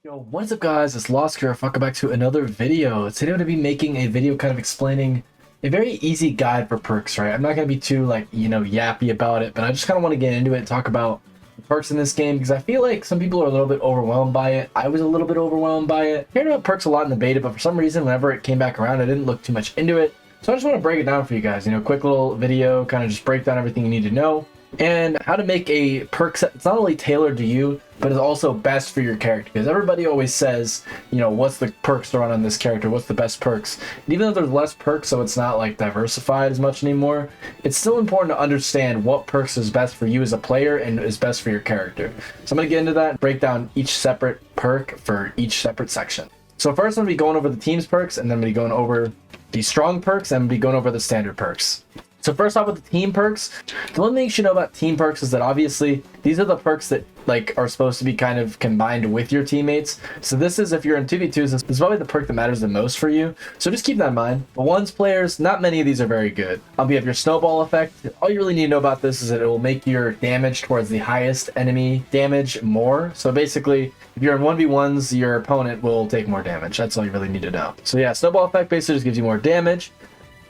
Yo, what's up guys, it's Lost here. Welcome back to another video. Today I'm going to be making a video kind of explaining a very easy guide for perks, right? I'm not going to be too yappy about it, but I just kind of want to get into it and talk about the perks in this game because I feel like some people are a little bit overwhelmed by it. I was a little bit overwhelmed by it. I heard about perks a lot in the beta, but for some reason whenever it came back around I didn't look too much into it. So I just want to break it down for you guys, quick little video, kind of just break down everything you need to know and how to make a perk set. It's not only tailored to you, but it's also best for your character, because everybody always says, what's the perks to run on this character, what's the best perks. And even though there's less perks, so it's not like diversified as much anymore, it's still important to understand what perks is best for you as a player and is best for your character. So I'm going to get into that and break down each separate perk for each separate section. So first I'm going to be going over the team's perks, and then I'm going to be going over the strong perks, and I'm going to be going over the standard perks. So first off with the team perks, the one thing you should know about team perks is that obviously these are the perks that are supposed to be kind of combined with your teammates. So this is, if you're in 2v2s, this is probably the perk that matters the most for you. So just keep that in mind. But ones players, not many of these are very good. You have your snowball effect. All you really need to know about this is that it will make your damage towards the highest enemy damage more. So basically, if you're in 1v1s, your opponent will take more damage. That's all you really need to know. So yeah, snowball effect basically just gives you more damage.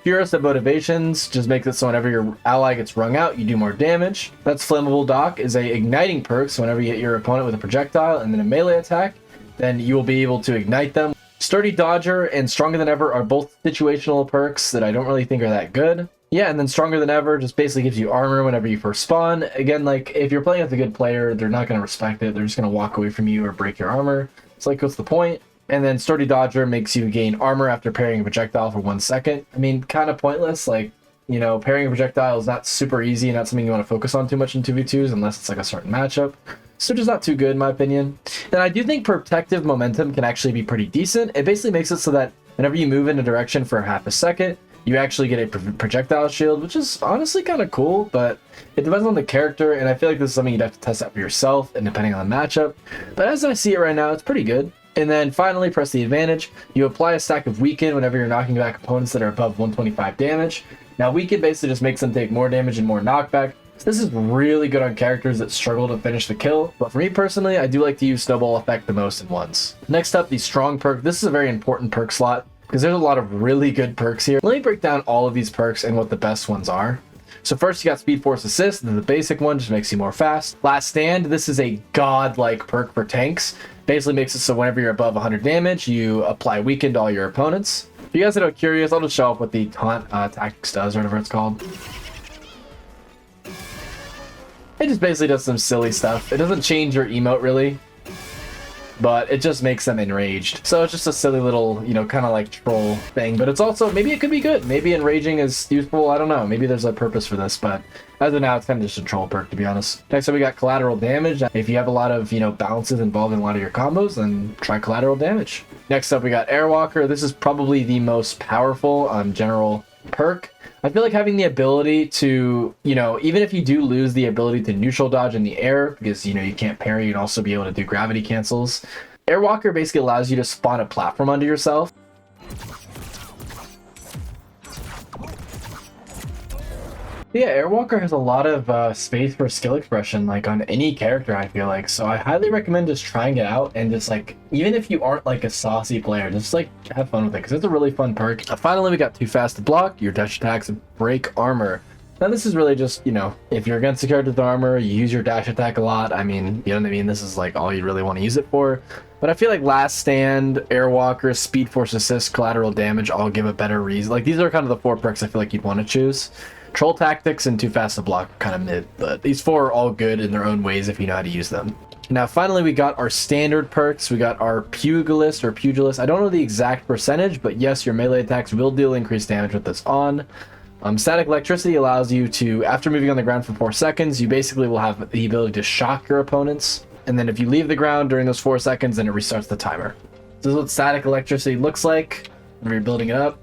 Purest of motivations just makes it so whenever your ally gets wrung out, you do more damage. That's Flammable Dock is a igniting perk, so whenever you hit your opponent with a projectile and then a melee attack, then you will be able to ignite them. Sturdy Dodger and Stronger Than Ever are both situational perks that I don't really think are that good. Yeah, and then Stronger Than Ever just basically gives you armor whenever you first spawn. Again, if you're playing with a good player, they're not going to respect it. They're just going to walk away from you or break your armor. It's like, what's the point? And then Sturdy Dodger makes you gain armor after parrying a projectile for 1 second. I mean, kind of pointless. Parrying a projectile is not super easy, not something you want to focus on too much in 2v2s unless it's like a certain matchup. So just not too good in my opinion. And I do think protective momentum can actually be pretty decent. It basically makes it so that whenever you move in a direction for half a second, you actually get a projectile shield, which is honestly kind of cool, but it depends on the character, and I feel like this is something you'd have to test out for yourself and depending on the matchup. But as I see it right now, it's pretty good. And then finally, press the advantage. You apply a stack of Weaken whenever you're knocking back opponents that are above 125 damage. Now, Weaken basically just makes them take more damage and more knockback. So this is really good on characters that struggle to finish the kill. But for me personally, I do like to use Snowball Effect the most in ones. Next up, the Strong perk. This is a very important perk slot because there's a lot of really good perks here. Let me break down all of these perks and what the best ones are. So first you got Speed Force Assist, the basic one, just makes you more fast. Last Stand, this is a god-like perk for tanks. Basically makes it so whenever you're above 100 damage, you apply Weaken to all your opponents. If you guys are curious, I'll just show off what the Taunt Tactics does, or whatever it's called. It just basically does some silly stuff. It doesn't change your emote really, but it just makes them enraged. So it's just a silly little, kind of like troll thing, but it's also, maybe it could be good. Maybe enraging is useful, I don't know. Maybe there's a purpose for this, but as of now, it's kind of just a troll perk, to be honest. Next up, we got Collateral Damage. If you have a lot of, bounces involved in a lot of your combos, then try Collateral Damage. Next up, we got Airwalker. This is probably the most powerful general perk. I feel like having the ability to, even if you do lose the ability to neutral dodge in the air, because, you can't parry, you'd also be able to do gravity cancels. Airwalker basically allows you to spawn a platform under yourself. Yeah, Airwalker has a lot of space for skill expression, on any character, I feel like. So I highly recommend just trying it out and just, even if you aren't, a saucy player, just, have fun with it, because it's a really fun perk. Finally, we got Too Fast to Block, your dash attacks break armor. Now, this is really just, if you're against a character with armor, you use your dash attack a lot. I mean, you know what I mean? This is, all you really want to use it for. But I feel like Last Stand, Airwalker, Speed Force Assist, Collateral Damage all give a better reason. These are kind of the 4 perks I feel like you'd want to choose. Troll Tactics and Too Fast to Block are kind of mid, but these 4 are all good in their own ways if you know how to use them. Now, finally, we got our standard perks. We got our Pugilist or Pugilist. I don't know the exact percentage, but yes, your melee attacks will deal increased damage with this on. Static Electricity allows you to, after moving on the ground for 4 seconds, you basically will have the ability to shock your opponents. And then if you leave the ground during those 4 seconds, then it restarts the timer. This is what Static Electricity looks like whenever you're building it up.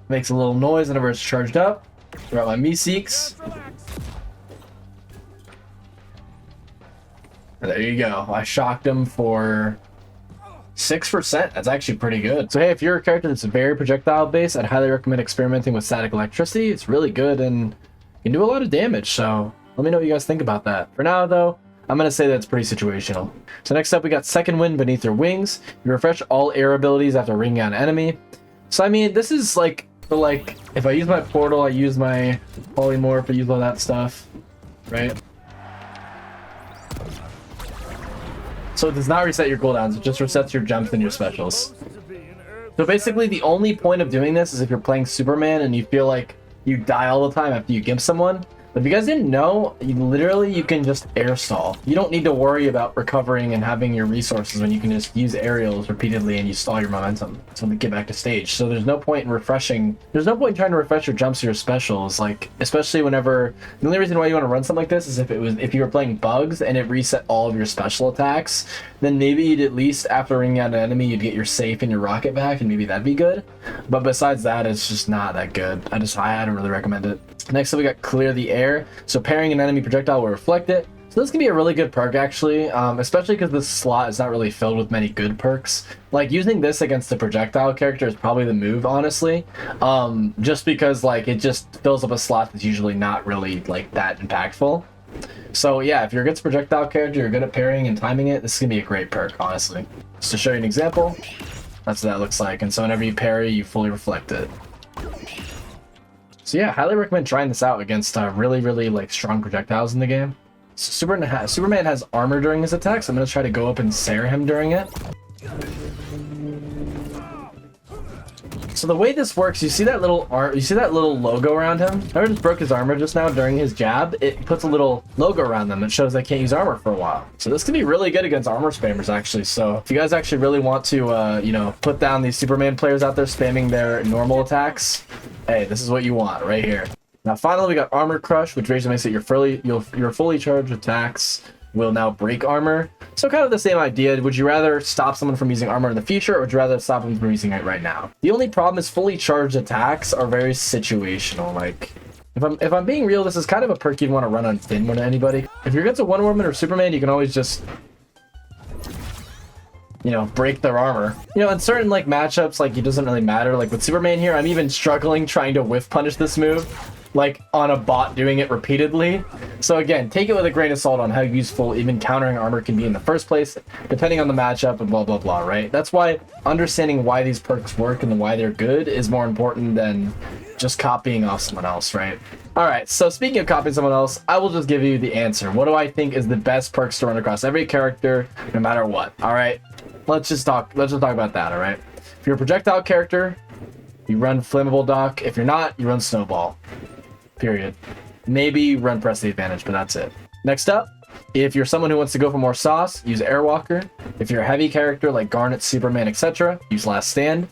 Makes a little noise whenever it's charged up. Throw out my Meeseeks. There you go. I shocked him for 6%. That's actually pretty good. So hey, if you're a character that's very projectile based, I'd highly recommend experimenting with Static Electricity. It's really good and you can do a lot of damage. So let me know what you guys think about that. For now though, I'm going to say that's pretty situational. So next up, we got Second Wind Beneath Your Wings. You refresh all air abilities after ringing out an enemy. So I mean, this is like if I use my portal, I use my polymorph, I use all that stuff, right? So it does not reset your cooldowns, it just resets your jumps and your specials. So basically the only point of doing this is if you're playing Superman and you feel like you die all the time after you gimp someone. But if you guys didn't know, you can just air stall. You don't need to worry about recovering and having your resources when you can just use aerials repeatedly and you stall your momentum to get back to stage. So there's no point in refreshing. There's no point in trying to refresh your jumps or your specials. Like, especially whenever the only reason why you want to run something like this is if you were playing bugs and it reset all of your special attacks, then maybe you'd at least after ringing out an enemy you'd get your safe and your rocket back, and maybe that'd be good. But besides that, it's just not that good. I don't really recommend it. Next up, we got Clear the Air. So parrying an enemy projectile will reflect it. So this can be a really good perk actually, especially because this slot is not really filled with many good perks. Like using this against the projectile character is probably the move, honestly. Just because like it just fills up a slot that's usually not really like that impactful. So yeah, if you're against a projectile character, you're good at parrying and timing it, this is gonna be a great perk, honestly. Just to show you an example, that's what that looks like. And so whenever you parry, you fully reflect it. So yeah, highly recommend trying this out against really like strong projectiles in the game. So Superman has armor during his attacks. I'm gonna try to go up and Sarah him during it. So the way this works, you see that little logo around him? Whoever just broke his armor just now during his jab, it puts a little logo around them that shows they can't use armor for a while. So this can be really good against armor spammers actually. So if you guys actually really want to put down these Superman players out there spamming their normal attacks, hey, this is what you want right here. Now finally we got Armor Crush, which basically makes it your fully charged attacks will now break armor. So kind of the same idea. Would you rather stop someone from using armor in the future, or would you rather stop them from using it right now? The only problem is fully charged attacks are very situational. Like if I'm being real, this is kind of a perk you'd want to run on Finn more than anybody. If you're against a Wonder Woman or Superman, you can always just break their armor. In certain like matchups, like it doesn't really matter. Like with Superman here, I'm even struggling trying to whiff punish this move, like on a bot doing it repeatedly. So again, take it with a grain of salt on how useful even countering armor can be in the first place, depending on the matchup and blah blah blah, right? That's why understanding why these perks work and why they're good is more important than just copying off someone else, right? All right, so speaking of copying someone else, I will just give you the answer. What do I think is the best perks to run across every character, no matter what? All right, let's just talk about that. All right, if you're a projectile character, you run Flammable Dock. If you're not, you run Snowball. Period. Maybe run Press the Advantage, but that's it. Next up, if you're someone who wants to go for more sauce, use Airwalker. If you're a heavy character like Garnet, Superman, etc., use Last Stand.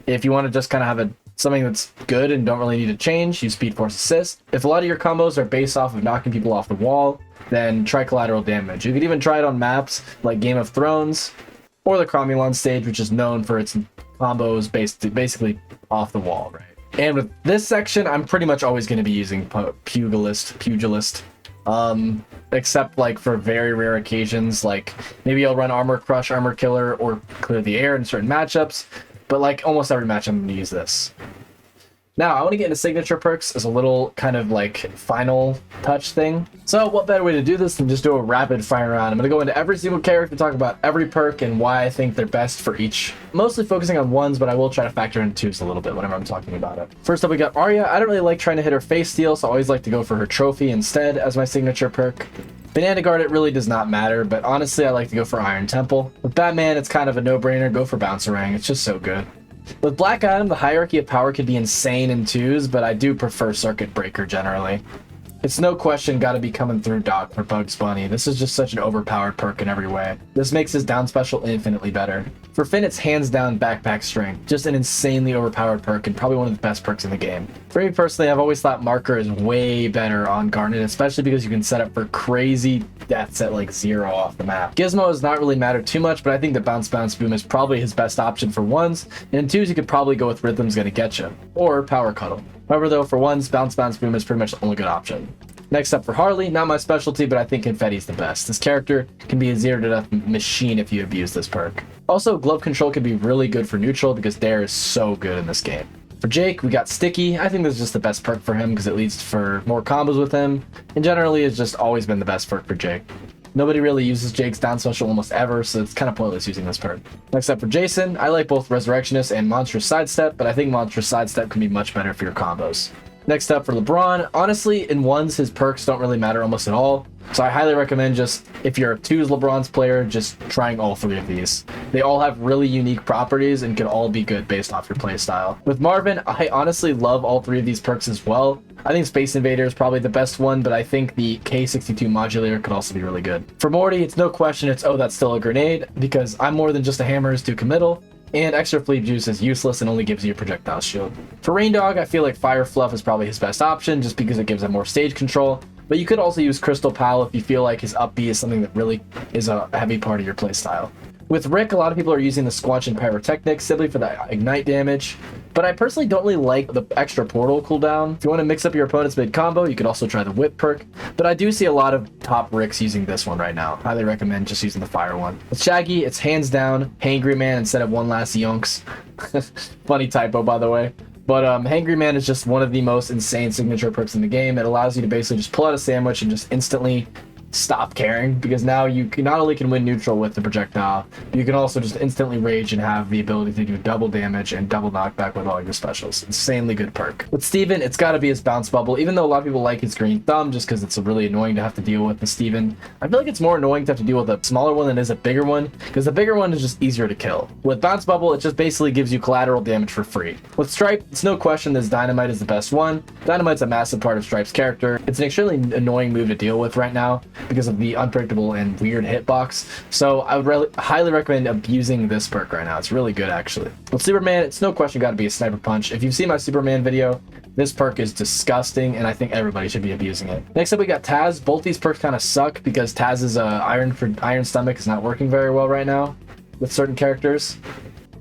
If you want to just kind of have something that's good and don't really need to change, use Speed Force Assist. If a lot of your combos are based off of knocking people off the wall, then try Collateral Damage. You could even try it on maps like Game of Thrones or the Cromulon stage, which is known for its combos basically off the wall, right? And with this section, I'm pretty much always going to be using Pugilist, except like for very rare occasions, like maybe I'll run Armor Crush, Armor Killer, or Clear the Air in certain matchups, but like almost every match I'm going to use this. Now, I want to get into signature perks as a little kind of like final touch thing. So what better way to do this than just do a rapid fire round? I'm going to go into every single character, talk about every perk and why I think they're best for each. Mostly focusing on ones, but I will try to factor in twos a little bit whenever I'm talking about it. First up, we got Arya. I don't really like trying to hit her face steal, so I always like to go for her trophy instead as my signature perk. Banana Guard, it really does not matter, but honestly, I like to go for Iron Temple. With Batman, it's kind of a no-brainer. Go for Bouncerang. It's just so good. With Black Adam, the hierarchy of power could be insane in twos, but I do prefer Circuit Breaker generally. It's no question gotta be coming through Doc for Bugs Bunny. This is just such an overpowered perk in every way. This makes his down special infinitely better. For Finn, it's hands down Backpack Strength. Just an insanely overpowered perk and probably one of the best perks in the game. For me personally, I've always thought Marker is way better on Garnet, especially because you can set up for crazy deaths at like 0 off the map. Gizmo does not really matter too much, but I think the Bounce Boom is probably his best option for ones, and in twos you could probably go with Rhythm's Gonna Get You, or Power Cuddle. However though, for ones, Bounce Boom is pretty much the only good option. Next up for Harley, not my specialty, but I think Confetti's the best. This character can be a 0 to death machine if you abuse this perk. Also, Glove Control can be really good for neutral because Dare is so good in this game. For Jake, we got Sticky. I think this is just the best perk for him because it leads for more combos with him, and generally has just always been the best perk for Jake. Nobody really uses Jake's down special almost ever, so it's kind of pointless using this perk. Next up for Jason, I like both Resurrectionist and Monstrous Sidestep, but I think Monstrous Sidestep can be much better for your combos. Next up for LeBron, honestly, in ones, his perks don't really matter almost at all. So I highly recommend just, if you're a 2s LeBron's player, just trying all 3 of these. They all have really unique properties and can all be good based off your playstyle. With Marvin, I honestly love all 3 of these perks as well. I think Space Invader is probably the best one, but I think the K62 Modulator could also be really good. For Morty, it's no question it's, oh, that's still a grenade, because I'm more than just a hammer is too committal. And extra fleet juice is useless and only gives you a projectile shield. For Rain Dog, I feel like Fire Fluff is probably his best option just because it gives him more stage control. But you could also use Crystal Pal if you feel like his up B is something that really is a heavy part of your playstyle. With Rick, a lot of people are using the Squanch and Pyrotechnic simply for the ignite damage, but I personally don't really like the extra portal cooldown. If you want to mix up your opponent's mid combo, you could also try the Whip perk, but I do see a lot of top Ricks using this one right now. Highly recommend just using the Fire one. With Shaggy, it's hands down Hangry Man instead of One Last Yonks. Funny typo, by the way. But Hangry Man is just one of the most insane signature perks in the game. It allows you to basically just pull out a sandwich and just instantly stop caring, because now you can not only can win neutral with the projectile, but you can also just instantly rage and have the ability to do double damage and double knockback with all your specials. Insanely good perk. With Steven, it's got to be his bounce bubble, even though a lot of people like his green thumb just because it's really annoying to have to deal with the Steven. I feel like it's more annoying to have to deal with a smaller one than it is a bigger one, because the bigger one is just easier to kill. With bounce bubble, it just basically gives you collateral damage for free. With Stripe, it's no question that Dynamite is the best one. Dynamite's a massive part of Stripe's character. It's an extremely annoying move to deal with right now because of the unpredictable and weird hitbox. So I would highly recommend abusing this perk right now. It's really good, actually. With Superman, it's no question got to be a Sniper Punch. If you've seen my Superman video, this perk is disgusting, and I think everybody should be abusing it. Next up, we got Taz. Both these perks kind of suck because Taz's Iron Stomach is not working very well right now with certain characters.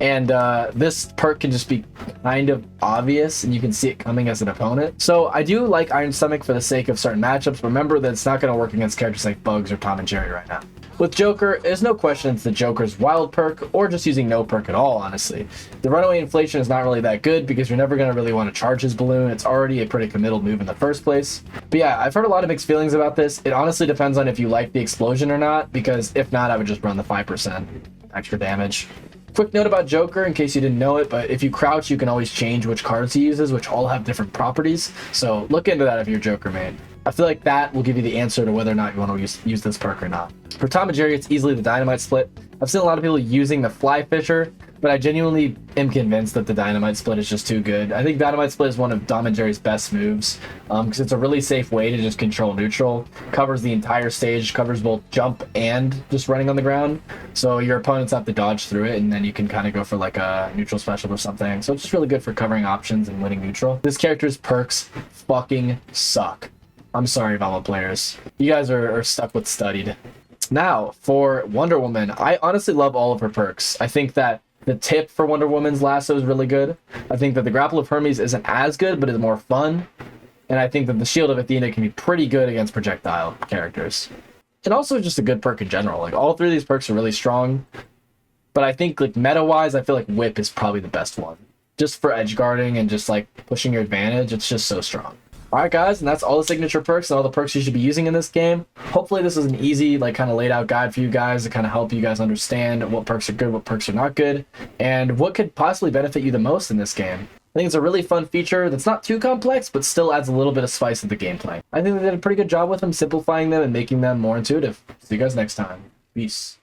And this perk can just be kind of obvious, and you can see it coming as an opponent. So I do like Iron Stomach for the sake of certain matchups. Remember that it's not going to work against characters like Bugs or Tom and Jerry right now. With Joker, there's no question it's the Joker's wild perk, or just using no perk at all, honestly. The Runaway Inflation is not really that good because you're never going to really want to charge his balloon. It's already a pretty committal move in the first place. But yeah, I've heard a lot of mixed feelings about this. It honestly depends on if you like the explosion or not, because if not, I would just run the 5% extra damage. Quick note about Joker, in case you didn't know it, but if you crouch, you can always change which cards he uses, which all have different properties. So look into that if you're Joker main. I feel like that will give you the answer to whether or not you want to use this perk or not. For Tom and Jerry, it's easily the Dynamite Split. I've seen a lot of people using the Fly Fisher, but I genuinely am convinced that the Dynamite Split is just too good. I think Dynamite Split is one of Tom and Jerry's best moves because it's a really safe way to just control neutral. Covers the entire stage, covers both jump and just running on the ground. So your opponents have to dodge through it, and then you can kind of go for like a neutral special or something. So it's just really good for covering options and winning neutral. This character's perks fucking suck. I'm sorry, Valve players. You guys are stuck with studied. Now, for Wonder Woman, I honestly love all of her perks. I think that the tip for Wonder Woman's lasso is really good. I think that the Grapple of Hermes isn't as good, but is more fun. And I think that the Shield of Athena can be pretty good against projectile characters. And also just a good perk in general. Like, all 3 of these perks are really strong. But I think, like, meta-wise, I feel like Whip is probably the best one. Just for edge guarding and just, like, pushing your advantage, it's just so strong. Alright guys, and that's all the signature perks and all the perks you should be using in this game. Hopefully this is an easy, like, kind of laid out guide for you guys to kind of help you guys understand what perks are good, what perks are not good, and what could possibly benefit you the most in this game. I think it's a really fun feature that's not too complex, but still adds a little bit of spice to the gameplay. I think they did a pretty good job with them, simplifying them and making them more intuitive. See you guys next time. Peace.